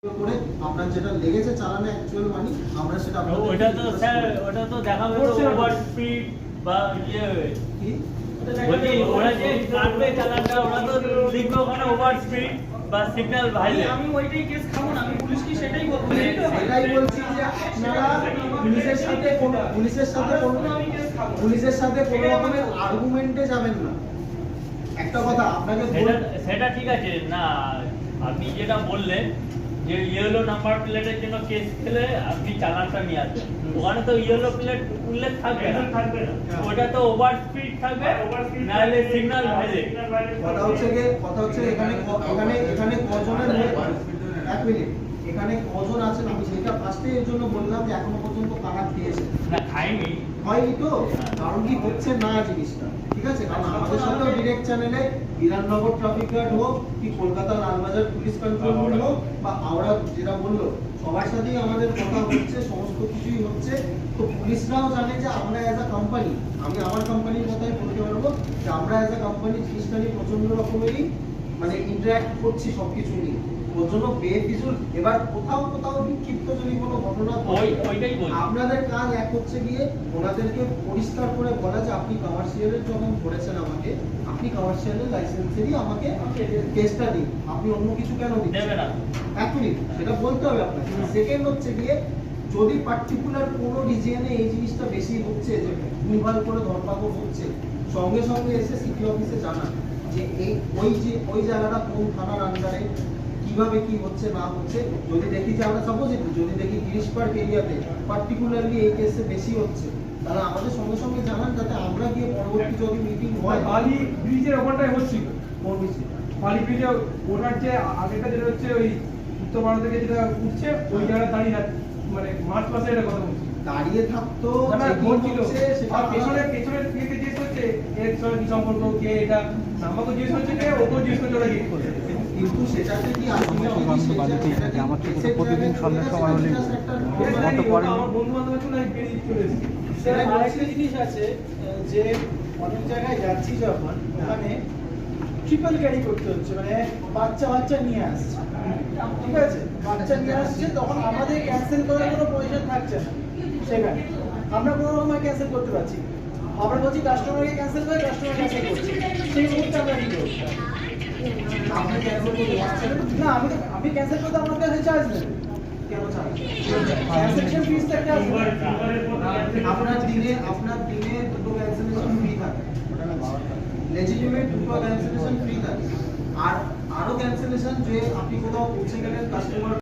করে আপনার যেটা লেগেছে চালানে অ্যাকচুয়াল মানি আমরা সেটা ওটা তো স্যার ওটা তো দেখা যাবে ওভার স্পিড বা কি বলি ওরা যে কাটবে চালানটা ওরা তো লিখবে ওখানে ওভার স্পিড বা সিগন্যাল ভাইলেট। আমি ওইটাই কেস খাবো না, আমি পুলিশকে সেটাই বলবো। এটাই বলছি যে আপনারা পুলিশের সাথে কোনো রকমের আর্গুমেন্টে যাবেন না। একটা কথা আপনাকে সেটা ঠিক আছে না, আপনি যেটা বললেন যে ইয়েলো নাম্বার প্লেটের জন্য কেস খেলে আপনি চালানটা নিয়ে আসবেন, ওখানে তো ইয়েলো প্লেট উল্লেখ থাকবে না, ওটা তো ওভার স্পিড থাকবে নাহলে সিগন্যাল ভাইলেট। কথা হচ্ছে এখানে কজনের এক মিনিট এখানে কজন আছেন আমি সেটা ফার্স্টে এর জন্য বললাম যে এখনো পর্যন্ত কারা খেয়েছে না খাইনি হয়নি তো, কারণ কি হচ্ছে না জিনিসটা ঠিক আছে। কারণ আমাদের সাথেও ডিরেক্ট চ্যানেলে বিধাননগর ট্রাফিক গার্ড হোক কি Kolkata Lalbazar police control room হোক বা হাওড়া যেটা বললো সবার সাথেই আমাদের কথা হচ্ছে, সমস্ত কিছুই হচ্ছে। তো পুলিশরাও জানে যে আমরা অ্যাজ আ কোম্পানি, আমি আমার কোম্পানির কথাই বলতে পারবো যে আমরা অ্যাজ আ কোম্পানি জিনিসটা নিয়ে প্রচন্ড রকমেরই মানে ইন্টারঅ্যাক্ট করছি সবকিছু নিয়ে। ওর জন্য বেফিজুল এবার কোথাও বিক্ষিপ্ত যদি কোনো ঘটনা আপনাদের কাজ এক হচ্ছে গিয়ে ওনাদেরকে পরিষ্কার করে বলা যে আপনি কমার্শিয়ালের যখন করেছেন আমাকে, আপনি কমার্শিয়ালের লাইসেন্সেরই আমাকে কেসটা দিন, আপনি অন্য কিছু কেন দিচ্ছেন না। এক মিনিট সেটা বলতে হবে আপনাকে। সেকেন্ড হচ্ছে গিয়ে যদি পার্টিকুলার কোনো রিজিয়নে এই জিনিসটা বেশি হচ্ছে যে ভুলভাল করে ধরপাকড় হচ্ছে, সঙ্গে সঙ্গে এসে সিটি অফিসে জানান যে ওই জায়গাটা কোন থানার আন্ডারে কিভাবে কি হচ্ছে না হচ্ছে। যদি দেখি যে আমরা সাপোজ যদি দেখি গিরিশ পার্ক এরিয়াতে পার্টিকুলারলি এই কেসে বেশি হচ্ছে তাহলে আমাদের সঙ্গে সঙ্গে জানান যাতে আমরা গিয়ে পরবর্তী যদি মিটিং হয়। বালি ব্রিজের ওখানটায় হচ্ছিল কোন ব্রিজে? বালি ব্রিজে ওটার যে আগেটা যেটা হচ্ছে ওই উত্তর ভারত থেকে যেটা উঠছে ওই জায়গায় দাঁড়িয়ে মানে মার্চ মাসে এটা কথা বলছি দাঁড়িয়ে থাকতো সেটা পেছনের দিকে জিজ্ঞেস করছে এর সঙ্গে কি সম্পর্ক, কে এটা আমাকে জিজ্ঞেস করছে কে ওকে জিজ্ঞেস করছে ওরা জিজ্ঞেস করছে। কিন্তু সেটাতে কি প্রতিদিন সন্ধ্যার সময় হলে আমার বন্ধু বান্ধবের জন্য বেরিয়ে চলে এসেছি। আরেকটা জিনিস আছে যে অনেক জায়গায় যাচ্ছি যখন ওখানে ট্রিপল ক্যারি করতে হচ্ছে, মানে বাচ্চা নিয়ে আসছে, ঠিক আছে, বাচ্চা নিয়ে আসছে তখন আমাদের ক্যান্সেল করার কোনো পয়সা থাকছে না, সেখানে আমরা কোনো রকম ক্যান্সেল করতে পারছি। আমরা বলছি কাস্টমারকে ক্যান্সেল করে, কাস্টমার ক্যান্সেল করছে, সেই মুহূর্তে আমরা কি করবো? না আমি ক্যান্সেল করতে আমার কাছে চার্জ নেই। কেন চার্জ? ক্যান্সেলেশন ফিস একটা আপনার দিনে দুটো ক্যান্সেলেশন ফ্রি থাকে, লেজিটিমেট দুটো ক্যান্সেলেশন ফ্রি থাকে। আর আরো ক্যান্সেলেশন যে আপনি কোথাও পৌঁছে গেলেন কাস্টমার